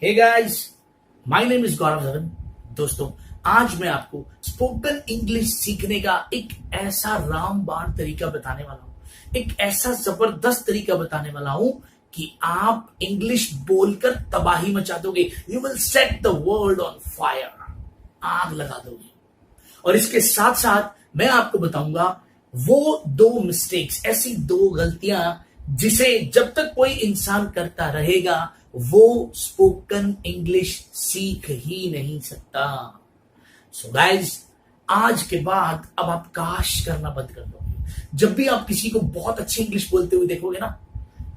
Hey guys, my name is Gaurav Dhawan. दोस्तों, आज मैं आपको स्पोकन इंग्लिश सीखने का एक ऐसा रामबाण तरीका बताने वाला हूं, एक ऐसा जबरदस्त तरीका बताने वाला हूं कि आप इंग्लिश बोलकर तबाही मचा दोगे। You will set the world on fire, आग लगा दोगे। और इसके साथ साथ मैं आपको बताऊंगा वो दो मिस्टेक्स, ऐसी दो गलतियां जिसे जब तक कोई इंसान करता रहेगा वो स्पोकन इंग्लिश सीख ही नहीं सकता। सो गाइस, आज के बाद अब आप काश करना बंद कर दोगे। जब भी आप किसी को बहुत अच्छी इंग्लिश बोलते हुए देखोगे ना,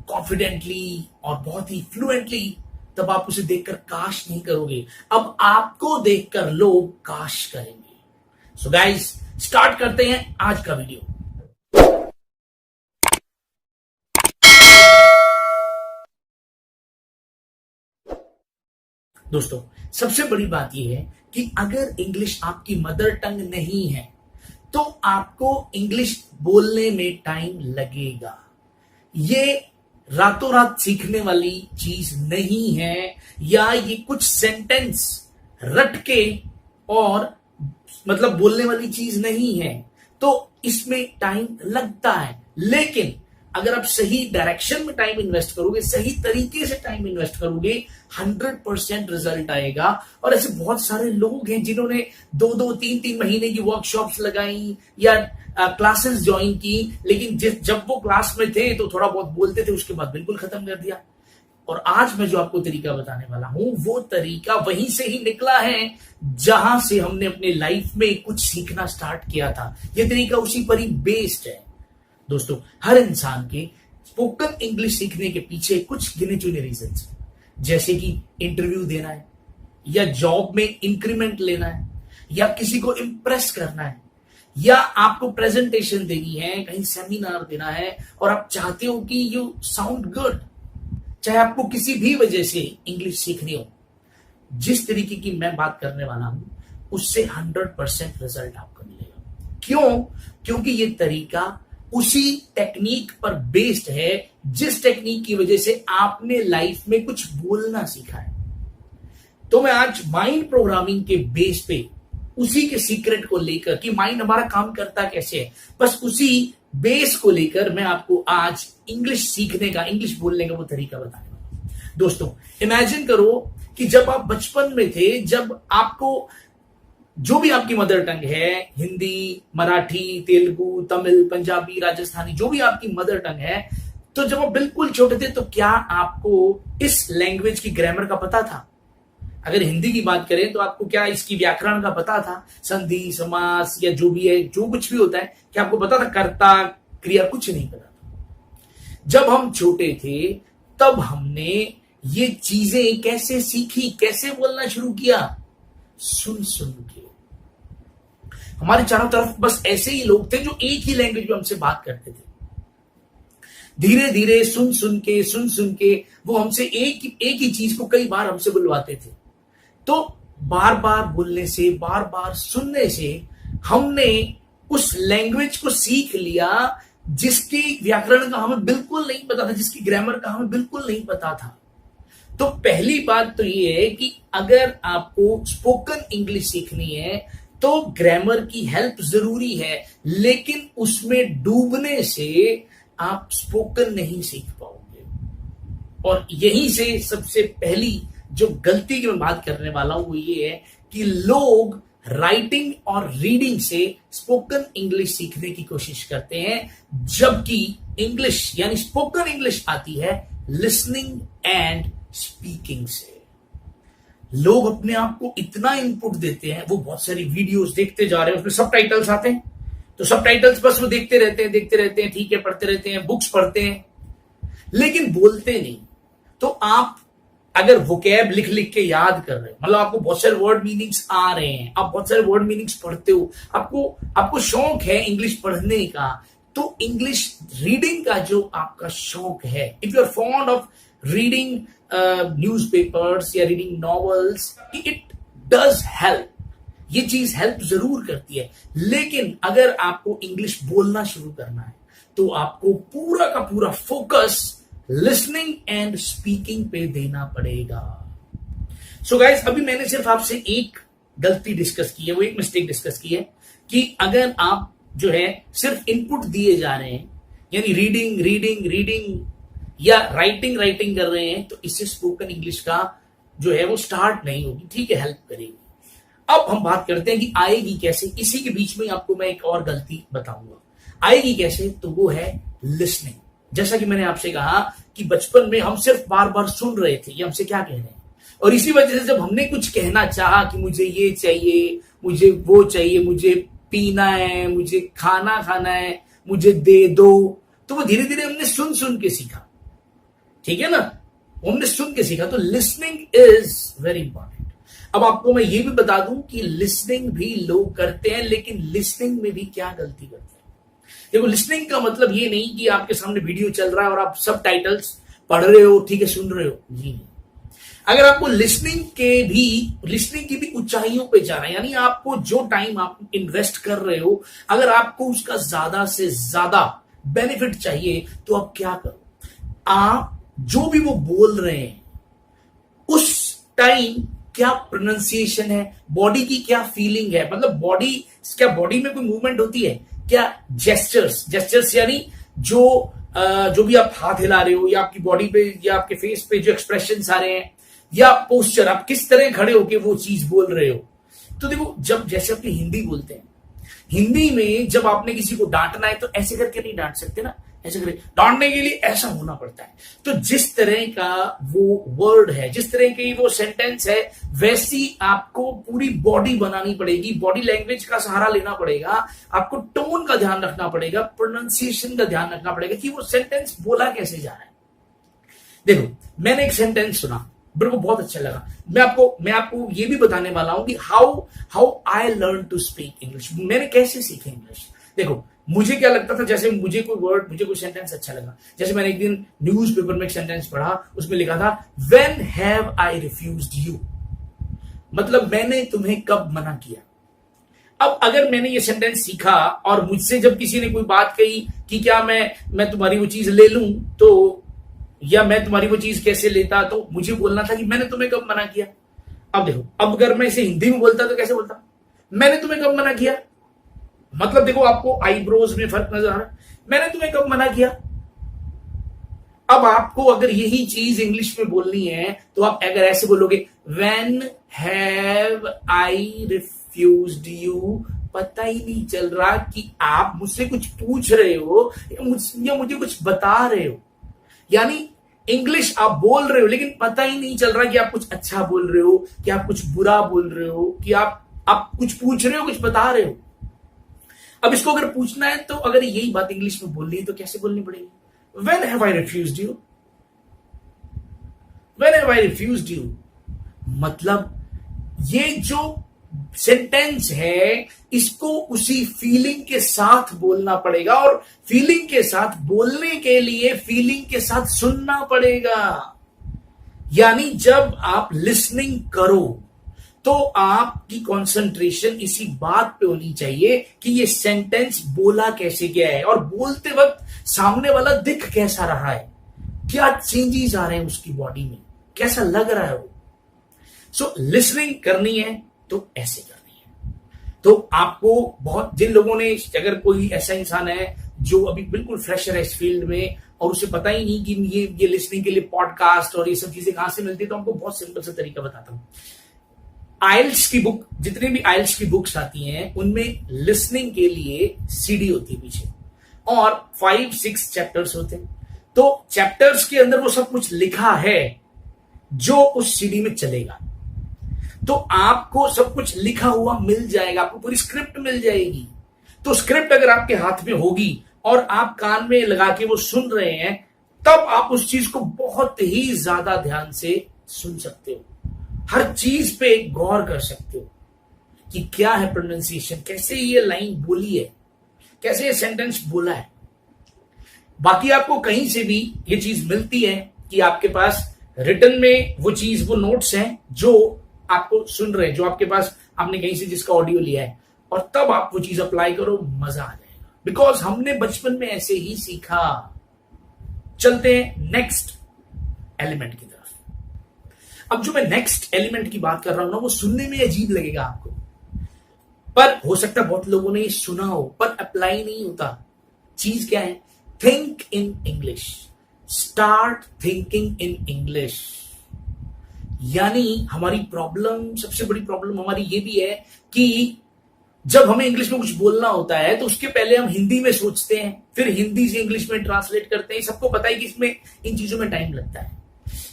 कॉन्फिडेंटली और बहुत ही फ्लुएंटली, तब आप उसे देखकर काश नहीं करोगे, अब आपको देखकर लोग काश करेंगे। सो गाइस, स्टार्ट करते हैं आज का वीडियो। दोस्तों, सबसे बड़ी बात यह है कि अगर इंग्लिश आपकी मदर टंग नहीं है तो आपको इंग्लिश बोलने में टाइम लगेगा। ये रातों रात सीखने वाली चीज नहीं है, या ये कुछ सेंटेंस रट के और मतलब बोलने वाली चीज नहीं है। तो इसमें टाइम लगता है, लेकिन अगर आप सही डायरेक्शन में टाइम इन्वेस्ट करोगे, सही तरीके से टाइम इन्वेस्ट करोगे, 100% रिजल्ट आएगा। और ऐसे बहुत सारे लोग हैं जिन्होंने 2-2, 3-3 महीने की वर्कशॉप्स लगाई या क्लासेस ज्वाइन की, लेकिन जब वो क्लास में थे तो थोड़ा बहुत बोलते थे, उसके बाद बिल्कुल खत्म कर दिया। और आज मैं जो आपको तरीका बताने वाला हूं, वो तरीका वहीं से ही निकला है जहां से हमने अपने लाइफ में कुछ सीखना स्टार्ट किया था। यह तरीका उसी पर ही बेस्ड है। दोस्तों, हर इंसान के स्पोकन इंग्लिश सीखने के पीछे कुछ गिने चुने रीजंस, जैसे कि इंटरव्यू देना है, या जॉब में इंक्रीमेंट लेना है, या किसी को इंप्रेस करना है, या आपको प्रेजेंटेशन देनी है, कहीं सेमिनार देना है और आप चाहते हो कि यू साउंड गुड। चाहे आपको किसी भी वजह से इंग्लिश सीखनी हो, जिस तरीके की मैं बात करने वाला हूं उससे 100% रिजल्ट आपको मिलेगा। क्यों? क्योंकि ये तरीका उसी टेक्निक पर बेस्ड है जिस टेक्निक की वजह से आपने लाइफ में कुछ बोलना सीखा है। तो मैं आज माइंड प्रोग्रामिंग के बेस पे उसी के सीक्रेट को लेकर कि माइंड हमारा काम करता कैसे है, बस उसी बेस को लेकर मैं आपको आज इंग्लिश सीखने का, इंग्लिश बोलने का वो तरीका बताने वाला हूं। दोस्तों, इमेजिन करो कि जब आप बचपन में थे, जब आपको जो भी आपकी मदर टंग है, हिंदी, मराठी, तेलुगु, तमिल, पंजाबी, राजस्थानी, जो भी आपकी मदर टंग है, तो जब आप बिल्कुल छोटे थे तो क्या आपको इस लैंग्वेज की ग्रामर का पता था? अगर हिंदी की बात करें तो आपको क्या इसकी व्याकरण का पता था? संधि, समास या जो भी है, जो कुछ भी होता है, क्या आपको पता था? कर्ता, क्रिया, कुछ नहीं पता था। जब हम छोटे थे तब हमने ये चीजें कैसे सीखी, कैसे बोलना शुरू किया? सुन सुन के। हमारे चारों तरफ बस ऐसे ही लोग थे जो एक ही लैंग्वेज में हमसे बात करते थे। धीरे धीरे सुन सुन के वो हमसे एक ही चीज को कई बार हमसे बुलवाते थे। तो बार बार बोलने से, बार बार सुनने से हमने उस लैंग्वेज को सीख लिया जिसकी व्याकरण का हमें बिल्कुल नहीं पता था, जिसकी ग्रामर का हमें बिल्कुल नहीं पता था। तो पहली बात तो ये है कि अगर आपको स्पोकन इंग्लिश सीखनी है तो ग्रामर की हेल्प जरूरी है, लेकिन उसमें डूबने से आप स्पोकन नहीं सीख पाओगे। और यहीं से सबसे पहली जो गलती की मैं बात करने वाला हूं वो ये है कि लोग राइटिंग और रीडिंग से स्पोकन इंग्लिश सीखने की कोशिश करते हैं, जबकि इंग्लिश यानी स्पोकन इंग्लिश आती है लिसनिंग एंड स्पीकिंग से। लोग अपने आप को इतना इनपुट देते हैं, वो बहुत सारी वीडियोस देखते जा रहे हैं, उसमें सबटाइटल्स आते हैं, तो सबटाइटल्स बस वो देखते रहते हैं, ठीक है, पढ़ते रहते हैं, बुक्स पढ़ते हैं, लेकिन बोलते नहीं। तो आप अगर वोकैब लिख लिख के याद कर रहे हो, मतलब आपको बहुत सारे वर्ड मीनिंग्स आ रहे हैं, आप बहुत सारे वर्ड मीनिंग्स पढ़ते हो, आपको शौक है इंग्लिश पढ़ने का, तो इंग्लिश रीडिंग का जो आपका शौक है, if you are fond of reading newspapers या reading novels, it does help. ये चीज हेल्प जरूर करती है, लेकिन अगर आपको इंग्लिश बोलना शुरू करना है तो आपको पूरा का पूरा फोकस लिसनिंग एंड स्पीकिंग पे देना पड़ेगा। सो गाइस, अभी मैंने सिर्फ आपसे एक गलती डिस्कस की है, वो एक मिस्टेक डिस्कस की है कि अगर आप जो है सिर्फ इनपुट दिए जा रहे हैं, यानी रीडिंग रीडिंग रीडिंग या राइटिंग राइटिंग कर रहे हैं, तो इससे स्पोकन इंग्लिश का जो है वो स्टार्ट नहीं होगी। ठीक है, हेल्प करेगी। अब हम बात करते हैं कि आएगी कैसे। इसी के बीच में आपको मैं एक और गलती बताऊंगा। आएगी कैसे, तो वो है लिसनिंग। जैसा कि मैंने आपसे कहा कि बचपन में हम सिर्फ बार बार सुन रहे थे ये हमसे क्या कह रहे हैं, और इसी वजह से जब हमने कुछ कहना चाहा कि मुझे ये चाहिए, मुझे वो चाहिए, मुझे पीना है, मुझे खाना खाना है, मुझे दे दो, तो वो धीरे धीरे हमने सुन सुन के सीखा। ठीक है ना, हमने सुन के सीखा। तो लिसनिंग इज वेरी इंपॉर्टेंट। अब आपको मैं ये भी बता दूं कि लिसनिंग भी लोग करते हैं, लेकिन लिसनिंग में भी क्या गलती करते हैं। देखो, लिसनिंग का मतलब ये नहीं कि आपके सामने वीडियो चल रहा है और आप सब टाइटल्स पढ़ रहे हो, ठीक है, सुन रहे हो, जी नहीं। अगर आपको लिसनिंग की भी ऊंचाइयों पे जाना है, यानी आपको जो टाइम आप इन्वेस्ट कर रहे हो, अगर आपको उसका ज्यादा से ज्यादा बेनिफिट चाहिए, तो आप क्या करो, आप जो भी वो बोल रहे हैं उस टाइम क्या प्रोनाउंसिएशन है, बॉडी की क्या फीलिंग है, मतलब क्या बॉडी में कोई मूवमेंट होती है, क्या जेस्चर्स यानी जो भी आप हाथ हिला रहे हो, या आपकी बॉडी पे या आपके फेस पे जो एक्सप्रेशंस आ रहे हैं, या पोस्चर, आप किस तरह खड़े होके वो चीज बोल रहे हो। तो देखो, जब जैसे अपनी हिंदी बोलते हैं, हिंदी में जब आपने किसी को डांटना है तो ऐसे करके नहीं डांट सकते ना, ऐसे करके डांटने के लिए ऐसा होना पड़ता है। तो जिस तरह का वो वर्ड है, जिस तरह की वो सेंटेंस है, वैसी आपको पूरी बॉडी बनानी पड़ेगी, बॉडी लैंग्वेज का सहारा लेना पड़ेगा, आपको टोन का ध्यान रखना पड़ेगा, प्रोनाउंसिएशन का ध्यान रखना पड़ेगा कि वो सेंटेंस बोला कैसे जा रहा है। देखो, मैंने एक सेंटेंस सुना, मेरे को बहुत अच्छा लगा। मैं आपको ये भी बताने वाला हूं कि how I learn to speak English, मैंने कैसे सीखा इंग्लिश। देखो, मुझे क्या लगता था, जैसे मुझे कोई सेंटेंस अच्छा लगा, जैसे मैंने एक दिन न्यूज़पेपर में एक सेंटेंस पढ़ा, उसमें लिखा था when have I refused you, मतलब मैंने तुम्हें कब मना किया। अब अगर मैंने ये सेंटेंस सीखा और मुझसे जब किसी ने कोई बात कही कि क्या मैं तुम्हारी वो चीज ले लूं, तो या मैं तुम्हारी वो चीज कैसे लेता, तो मुझे बोलना था कि मैंने तुम्हें कब मना किया। अब देखो, अब अगर मैं इसे हिंदी में बोलता तो कैसे बोलता, मैंने तुम्हें कब मना किया। मतलब देखो, आपको आईब्रोज में फर्क नजर आ रहा है, मैंने तुम्हें कब मना किया। अब आपको अगर यही चीज इंग्लिश में बोलनी है तो आप अगर ऐसे बोलोगे when have I refused you, पता ही नहीं चल रहा कि आप मुझसे कुछ पूछ रहे हो या मुझे कुछ बता रहे हो। यानी इंग्लिश आप बोल रहे हो लेकिन पता ही नहीं चल रहा कि आप कुछ अच्छा बोल रहे हो, कि आप कुछ बुरा बोल रहे हो, कि आप कुछ पूछ रहे हो, कुछ बता रहे हो। अब इसको अगर पूछना है तो अगर यही बात इंग्लिश में बोलनी है तो कैसे बोलनी पड़ेगी, when have I refused you, when have I refused you. मतलब ये जो सेंटेंस है इसको उसी फीलिंग के साथ बोलना पड़ेगा, और फीलिंग के साथ बोलने के लिए फीलिंग के साथ सुनना पड़ेगा। यानी जब आप लिसनिंग करो तो आपकी कंसंट्रेशन इसी बात पे होनी चाहिए कि ये सेंटेंस बोला कैसे गया है, और बोलते वक्त सामने वाला दिख कैसा रहा है, क्या चेंजेस आ रहे हैं उसकी बॉडी में, कैसा लग रहा है वो। सो लिसनिंग करनी है तो ऐसे करनी है। तो आपको बहुत, जिन लोगों ने, अगर कोई ऐसा इंसान है जो अभी बिल्कुल फ्रेशर है इस फील्ड में और उसे पता ही नहीं कि ये लिसनिंग के लिए पॉडकास्ट और ये सब चीजें कहां से मिलती है, तो हमको बहुत सिंपल सा तरीका बताता हूं। आइल्स की बुक, जितनी भी आइल्स की बुक्स आती हैं उनमें लिसनिंग के लिए सीडी होती है पीछे, और 5-6 चैप्टर्स होते हैं। तो चैप्टर्स के अंदर वो सब कुछ लिखा है जो उस सीडी में चलेगा। तो आपको सब कुछ लिखा हुआ मिल जाएगा, आपको पूरी स्क्रिप्ट मिल जाएगी। तो स्क्रिप्ट अगर आपके हाथ में होगी और आप कान में लगा के वो सुन रहे हैं, तब आप उस चीज को बहुत ही ज्यादा ध्यान से सुन सकते हो, हर चीज पे गौर कर सकते हो कि क्या है प्रोनाउंसिएशन, कैसे ये लाइन बोली है, कैसे ये सेंटेंस बोला है। बाकी आपको कहीं से भी ये चीज मिलती है कि आपके पास रिटन में वो चीज, वो नोट्स हैं जो आपको सुन रहे हैं, जो आपके पास आपने कहीं से जिसका ऑडियो लिया है, और तब आप वो चीज अप्लाई करो, मजा आ जाएगा। बिकॉज हमने बचपन में ऐसे ही सीखा। चलते हैं नेक्स्ट एलिमेंट की तरफ। अब जो मैं नेक्स्ट एलिमेंट की बात कर रहा हूं ना, वो सुनने में अजीब लगेगा आपको, पर हो सकता है बहुत लोगों ने ये सुना हो पर अप्लाई नहीं होता। चीज क्या है? Think in English, start thinking in English. यानी हमारी प्रॉब्लम, सबसे बड़ी प्रॉब्लम हमारी ये भी है कि जब हमें इंग्लिश में कुछ बोलना होता है तो उसके पहले हम हिंदी में सोचते हैं, फिर हिंदी से इंग्लिश में ट्रांसलेट करते हैं। सबको पता है कि इसमें इन चीजों में टाइम लगता है।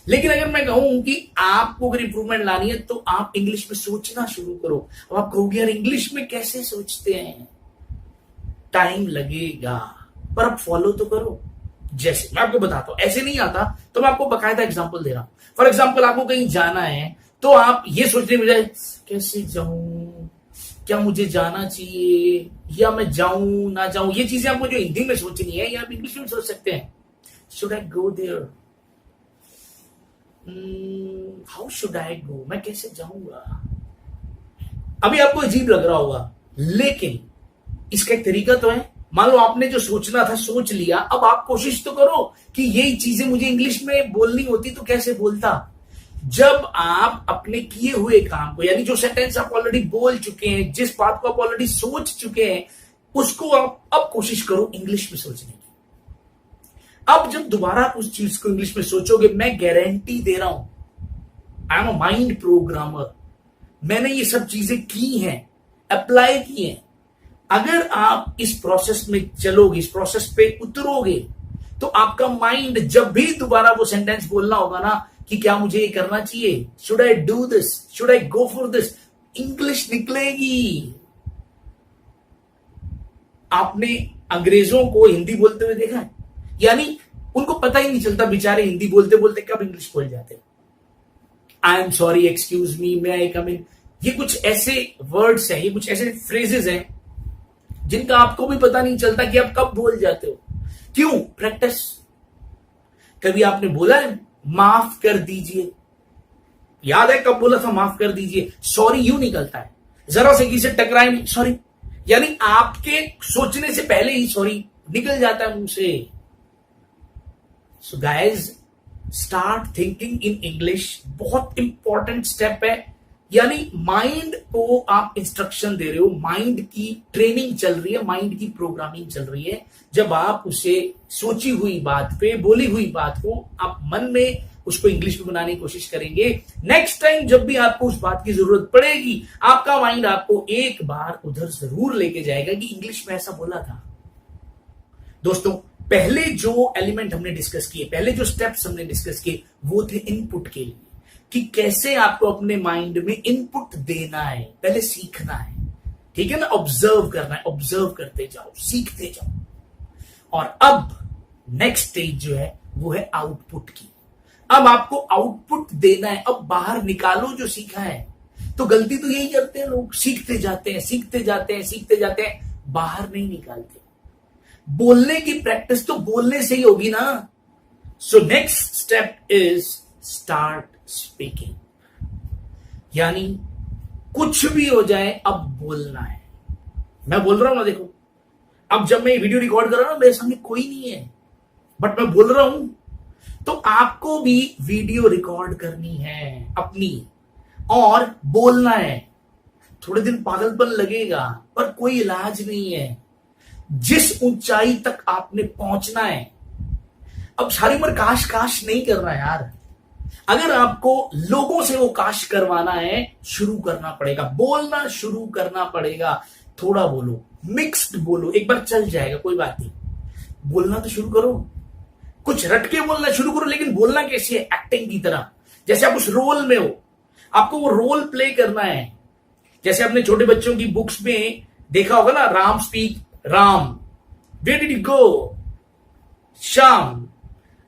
लेकिन अगर मैं कहूं कि आपको अगर इंप्रूवमेंट लानी है तो आप इंग्लिश में सोचना शुरू करो। अब आप कहोगे यार इंग्लिश में कैसे सोचते हैं, टाइम लगेगा, पर आप फॉलो तो करो। जैसे मैं आपको बताता हूं, ऐसे नहीं आता तो मैं आपको बकायदा एग्जांपल दे रहा हूं। फॉर एग्जांपल आपको कहीं जाना है तो आप ये सोचने में जाए कैसे जाऊं, क्या मुझे जाना चाहिए या मैं जाऊं ना जाऊं, ये चीजें आपको जो हिंदी में सोचनी है या आप इंग्लिश में सोच सकते हैं। Should I go there, how should I go, मैं कैसे जाऊंगा। अभी आपको अजीब लग रहा होगा, लेकिन इसका एक तरीका तो है। मान लो आपने जो सोचना था सोच लिया, अब आप कोशिश तो करो कि यही चीजें मुझे इंग्लिश में बोलनी होती तो कैसे बोलता। जब आप अपने किए हुए काम को, यानी जो सेंटेंस आप ऑलरेडी बोल चुके हैं, जिस बात को आप ऑलरेडी सोच चुके हैं, उसको आप अब कोशिश करो इंग्लिश में सोचने की। अब जब दोबारा उस चीज को इंग्लिश में सोचोगे, मैं गारंटी दे रहा हूं, I am a mind programmer, मैंने ये सब चीजें की हैं, अप्लाई की हैं। अगर आप इस प्रोसेस में चलोगे, इस प्रोसेस पे उतरोगे, तो आपका माइंड जब भी दोबारा वो सेंटेंस बोलना होगा ना कि क्या मुझे ये करना चाहिए, should I do this, should I go for this, English निकलेगी। आपने अंग्रेजों को हिंदी बोलते हुए देखा है? यानी उनको पता ही नहीं चलता बेचारे, हिंदी बोलते बोलते कब इंग्लिश बोल जाते। I am sorry, excuse me, may I come in, ये कुछ ऐसे वर्ड्स हैं, ये कुछ ऐसे फ्रेजेस हैं जिनका आपको भी पता नहीं चलता कि आप कब बोल जाते हो। क्यों? प्रैक्टिस। कभी आपने बोला है माफ कर दीजिए? याद है कब बोला था माफ कर दीजिए? सॉरी यूं निकलता है, जरा से किसी से टकराए नहीं, सॉरी। यानी आपके सोचने से पहले ही सॉरी निकल जाता है मुंह से। So guys, start thinking in English, बहुत इंपॉर्टेंट स्टेप है। यानी माइंड को आप इंस्ट्रक्शन दे रहे हो, माइंड की ट्रेनिंग चल रही है, माइंड की प्रोग्रामिंग चल रही है। जब आप उसे सोची हुई बात पे, बोली हुई बात को आप मन में उसको इंग्लिश में बनाने की कोशिश करेंगे, नेक्स्ट टाइम जब भी आपको उस बात की जरूरत पड़ेगी, आपका माइंड आपको एक बार उधर जरूर लेके जाएगा कि इंग्लिश में ऐसा बोला था। दोस्तों, पहले जो एलिमेंट हमने डिस्कस किए, पहले जो स्टेप्स हमने डिस्कस किए, वो थे इनपुट के लिए, कि कैसे आपको अपने माइंड में इनपुट देना है, पहले सीखना है। ठीक है ना? ऑब्जर्व करना है, ऑब्जर्व करते जाओ, सीखते जाओ। और अब नेक्स्ट स्टेज जो है वो है आउटपुट की। अब आपको आउटपुट देना है, अब बाहर निकालो जो सीखा है। तो गलती तो यही करते हैं लोग, सीखते जाते हैं, सीखते जाते हैं, सीखते जाते हैं, बाहर नहीं निकालते। बोलने की प्रैक्टिस तो बोलने से ही होगी ना। So next step is start speaking. यानी कुछ भी हो जाए, अब बोलना है। मैं बोल रहा हूं ना, देखो, अब जब मैं वीडियो रिकॉर्ड कर रहा हूं ना, मेरे सामने कोई नहीं है, बट मैं बोल रहा हूं, तो आपको भी वीडियो रिकॉर्ड करनी है अपनी और बोलना है। थोड़े दिन पागलपन लगेगा, पर कोई इलाज नहीं है। जिस ऊंचाई तक आपने पहुंचना है, अब सारी उम्र काश काश नहीं करना यार। अगर आपको लोगों से वो काश करवाना है, शुरू करना पड़ेगा, बोलना शुरू करना पड़ेगा। थोड़ा बोलो, मिक्स्ड बोलो, एक बार चल जाएगा, कोई बात नहीं। बोलना तो शुरू करो, कुछ रटके बोलना शुरू करो, लेकिन बोलना कैसी है? एक्टिंग की तरह। जैसे आप उस रोल में हो, आपको वो रोल प्ले करना है। जैसे आपने छोटे बच्चों की बुक्स में देखा होगा ना, Ram speak, Ram, where did you go? Shyam,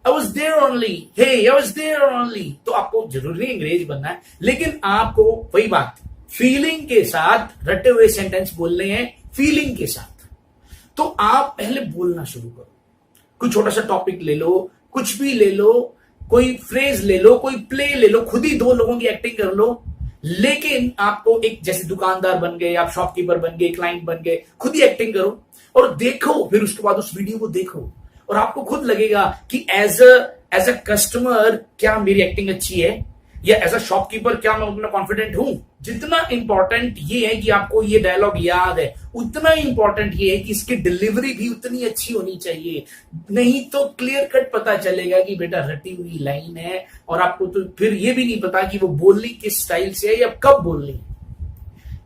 I was there only. Hey, I was there only. तो आपको जरूरी नहीं अंग्रेज बनना है, लेकिन आपको वही बात फीलिंग के साथ रटे हुए सेंटेंस बोलने हैं, फीलिंग के साथ। तो आप पहले बोलना शुरू करो। कोई छोटा सा टॉपिक ले लो, कुछ भी ले लो, कोई फ्रेज ले लो, कोई प्ले ले लो, खुद ही दो लोगों की एक्टिंग कर लो। लेकिन आपको एक, जैसे दुकानदार बन गए, आप शॉपकीपर बन गए, क्लाइंट बन गए, खुद ही एक्टिंग करो और देखो। फिर उसके बाद उस वीडियो को देखो और आपको खुद लगेगा कि एज अ कस्टमर क्या मेरी एक्टिंग अच्छी है, या एज अ शॉपकीपर क्या मैं उतना कॉन्फिडेंट हूं? जितना इंपॉर्टेंट ये है कि आपको ये डायलॉग याद है, उतना ही इंपॉर्टेंट ये है कि इसकी डिलीवरी भी उतनी अच्छी होनी चाहिए। नहीं तो क्लियर कट पता चलेगा कि बेटा रटी हुई लाइन है, और आपको तो फिर ये भी नहीं पता कि वो बोलनी किस स्टाइल से है या कब बोलनी है।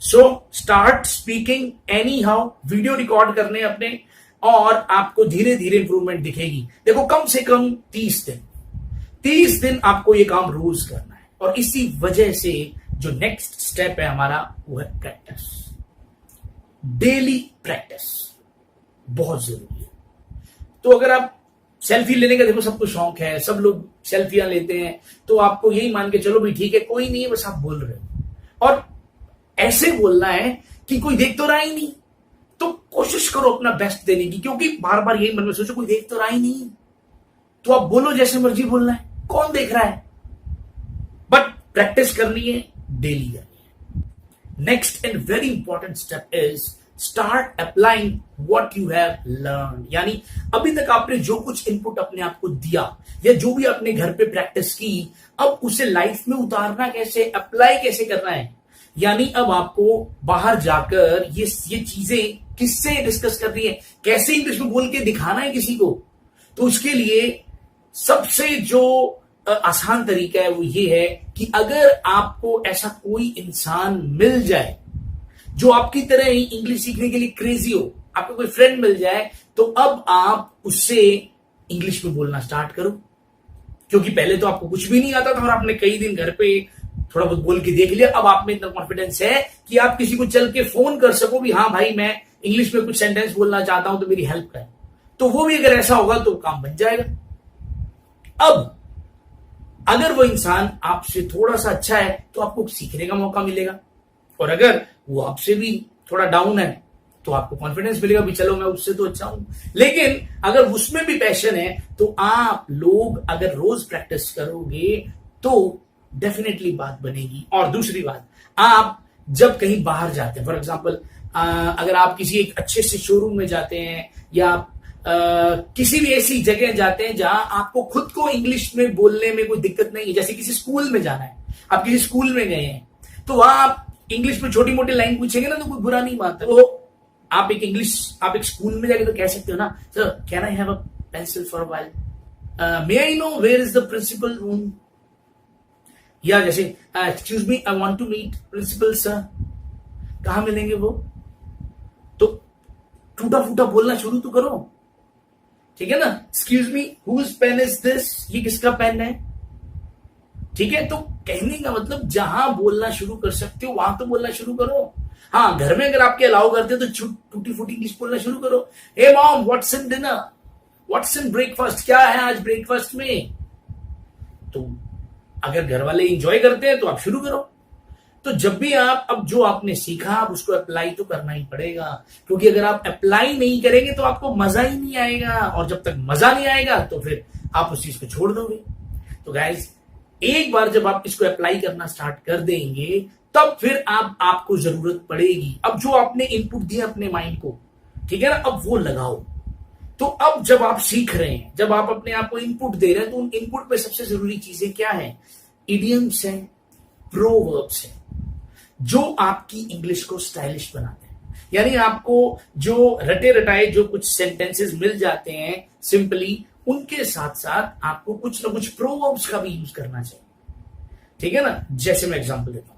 So start speaking any how, video record करने अपने, और आपको धीरे धीरे इंप्रूवमेंट दिखेगी। देखो कम से कम 30 दिन आपको ये काम रोज करना है, और इसी वजह से जो नेक्स्ट स्टेप है हमारा वो है प्रैक्टिस। डेली प्रैक्टिस बहुत जरूरी है। तो अगर आप सेल्फी लेने का, देखो सबको शौक है, सब लोग सेल्फियां लेते हैं, तो आपको यही मान के चलो भी ठीक है, कोई नहीं है, बस आप बोल रहे हो, और ऐसे बोलना है कि कोई देख तो रहा ही नहीं। तो कोशिश करो अपना बेस्ट देने की, क्योंकि बार बार यही मन में सोचो कोई देख तो रहा ही नहीं, तो आप बोलो जैसे मर्जी बोलना है, कौन देख रहा है। बट प्रैक्टिस करनी है, डेली करनी है। Next and very important step is start applying what you have learn. यानी अभी तक आपने जो कुछ इनपुट अपने आप को दिया, या जो भी आपने घर पे प्रैक्टिस की, अब उसे लाइफ में उतारना कैसे, अप्लाई कैसे करना है। यानी अब आपको बाहर जाकर ये चीजें किससे डिस्कस करनी है, कैसे इंग्लिश में बोल के दिखाना है किसी को। तो उसके लिए सबसे जो आसान तरीका है वो ये है कि अगर आपको ऐसा कोई इंसान मिल जाए जो आपकी तरह ही इंग्लिश सीखने के लिए क्रेजी हो, आपको कोई फ्रेंड मिल जाए, तो अब आप उससे इंग्लिश में बोलना स्टार्ट करो। क्योंकि पहले तो आपको कुछ भी नहीं आता था और आपने कई दिन घर पे थोड़ा बहुत बोल के देख लिया, अब आप में इतना कॉन्फिडेंस है कि आप किसी को चल के फोन कर सको भी, हाँ भाई मैं इंग्लिश में कुछ सेंटेंस बोलना चाहता हूं तो मेरी हेल्प कर। तो वो भी अगर ऐसा होगा तो काम बन जाएगा। अब अगर वो इंसान आपसे थोड़ा सा अच्छा है तो आपको सीखने का मौका मिलेगा, और अगर वो आपसे भी थोड़ा डाउन है तो आपको कॉन्फिडेंस मिलेगा भी चलो मैं उससे तो अच्छा हूं। लेकिन अगर उसमें भी पैशन है तो आप लोग अगर रोज प्रैक्टिस करोगे तो डेफिनेटली बात बनेगी। और दूसरी बात, आप जब कहीं बाहर जाते हैं, फॉर एग्जाम्पल अगर आप किसी एक अच्छे से शोरूम में जाते हैं, या आप किसी भी ऐसी जगह जाते हैं जहां आपको खुद को इंग्लिश में बोलने में कोई दिक्कत नहीं है, जैसे किसी स्कूल में जाना है, आप किसी स्कूल में गए हैं, तो वहां आप इंग्लिश में छोटी मोटी लाइन पूछेंगे ना तो कोई बुरा नहीं मानता। तो आप एक स्कूल में जाके तो कह सकते हो ना, sir can I have a pencil for a while, may I know where is the principal room, या जैसे excuse me I want to meet principal sir, कहां मिलेंगे वो। तो टूटा फूटा बोलना शुरू तो करो, ठीक है ना। Excuse me whose pen is this, ये किसका पेन है, ठीक है। तो कहने का मतलब जहां बोलना शुरू कर सकते हो वहां तो बोलना शुरू करो। हाँ, घर में अगर आपके अलाउ करते हो तो टूटी फूटी इंग्लिश बोलना शुरू करो। Hey mom what's in dinner, what's in breakfast, क्या है आज ब्रेकफास्ट में। तो अगर घर वाले एंजॉय करते हैं तो आप शुरू करो। तो जब भी आप, अब जो आपने सीखा आप उसको अप्लाई तो करना ही पड़ेगा, क्योंकि अगर आप अप्लाई नहीं करेंगे तो आपको मजा ही नहीं आएगा, और जब तक मजा नहीं आएगा तो फिर आप उस चीज को छोड़ दोगे। तो गाइस, एक बार जब आप इसको अप्लाई करना स्टार्ट कर देंगे तब फिर आपको जरूरत पड़ेगी। अब जो आपने इनपुट दिया अपने माइंड को, ठीक है ना, अब वो लगाओ। तो अब जब आप सीख रहे हैं, जब आप अपने आप को इनपुट दे रहे हैं, तो उन इनपुट में सबसे जरूरी चीजें क्या है, इडियम्स हैं, प्रोवर्ब्स हैं, जो आपकी इंग्लिश को स्टाइलिश बनाते हैं। यानी आपको जो रटे रटाए जो कुछ सेंटेंसेस मिल जाते हैं सिंपली, उनके साथ साथ आपको कुछ ना कुछ प्रोवर्ब्स का भी यूज करना चाहिए, ठीक है ना। जैसे मैं एग्जांपल देता हूं,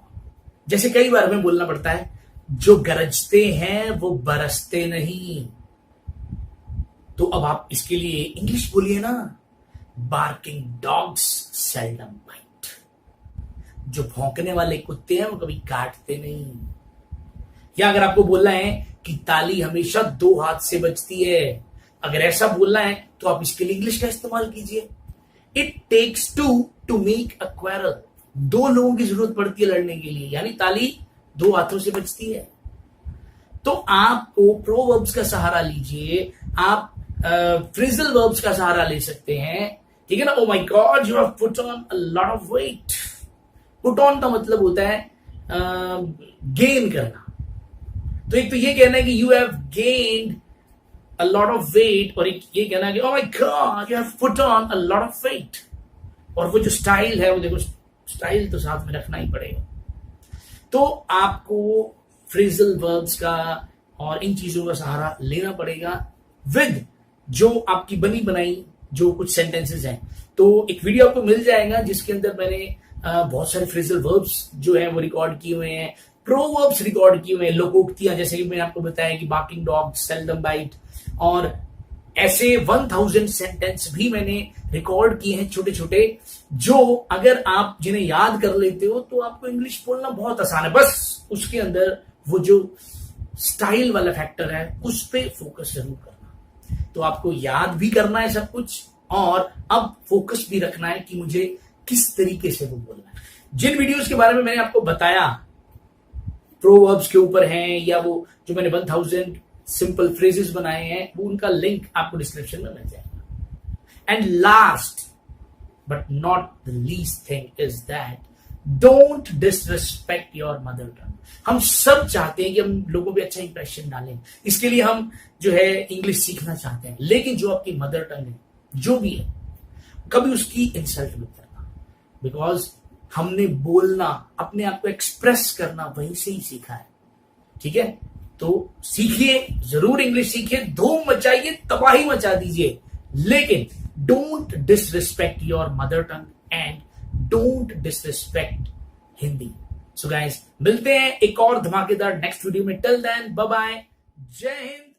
जैसे कई बार हमें बोलना पड़ता है, जो गरजते हैं वो बरसते नहीं। तो अब आप इसके लिए इंग्लिश बोलिए ना, बार्किंग डॉग्स सेल्डम बाइट, जो भौंकने वाले कुत्ते हैं वो कभी काटते नहीं। या अगर आपको बोलना है कि ताली हमेशा 2 हाथ से बजती है, अगर ऐसा बोलना है तो आप इसके लिए इंग्लिश का इस्तेमाल कीजिए। It takes 2 to make a quarrel, 2 लोगों की जरूरत पड़ती है लड़ने के लिए, यानी ताली 2 हाथों से बजती है। तो आपको प्रोवर्ब्स का सहारा लीजिए, आप फ्रेजल वर्ब्स का सहारा ले सकते हैं, ठीक है ना। Oh my god you have put on a lot of weight. Put on का मतलब होता है गेन करना। तो एक तो ये कहना है कि you have gained a lot of weight, और एक ये कहना है कि oh my god you have put on a lot of weight। और वो जो स्टाइल है वो देखो स्टाइल तो साथ में रखना ही पड़ेगा। तो आपको फ्रेजल वर्ब्स का और इन चीजों का सहारा लेना पड़ेगा विद जो आपकी बनी बनाई जो कुछ सेंटेंसेस हैं। तो एक वीडियो आपको मिल जाएगा जिसके अंदर मैंने बहुत सारे फ्रेजल वर्ब्स जो है वो रिकॉर्ड किए हुए हैं, प्रोवर्ब्स रिकॉर्ड किए हुए हैं, लोकोक्तियां, जैसे कि मैंने आपको बताया कि बार्किंग डॉग सेल्डम बाइट, और ऐसे 1000 सेंटेंस भी मैंने रिकॉर्ड किए हैं छोटे छोटे, जो अगर आप जिन्हें याद कर लेते हो तो आपको इंग्लिश बोलना बहुत आसान है। बस उसके अंदर वो जो स्टाइल वाला फैक्टर है उस पे फोकस जरूर करना। तो आपको याद भी करना है सब कुछ, और अब फोकस भी रखना है कि मुझे किस तरीके से वो बोलना है। जिन वीडियोस के बारे में मैंने आपको बताया प्रोवर्ब्स के ऊपर हैं, या वो जो मैंने 1000 सिंपल फ्रेजेस बनाए हैं, वो उनका लिंक आपको डिस्क्रिप्शन में मिल जाएगा। And last but not the least thing is that don't disrespect your mother tongue. हम सब चाहते हैं कि हम लोगों पे अच्छा इंप्रेशन डालें, इसके लिए हम जो है इंग्लिश सीखना चाहते हैं, लेकिन जो आपकी मदर टंग है जो भी है, कभी उसकी इंसल्ट मत करना, बिकॉज हमने बोलना, अपने आप को एक्सप्रेस करना वहीं से ही सीखा है। ठीक है, तो सीखिए जरूर, इंग्लिश सीखिए, धूम मचाइए, तबाही मचा दीजिए, लेकिन don't disrespect your mother tongue and don't disrespect Hindi. So guys, मिलते हैं एक और धमाकेदार नेक्स्ट वीडियो में। टिल देन बाय बाय, जय हिंद।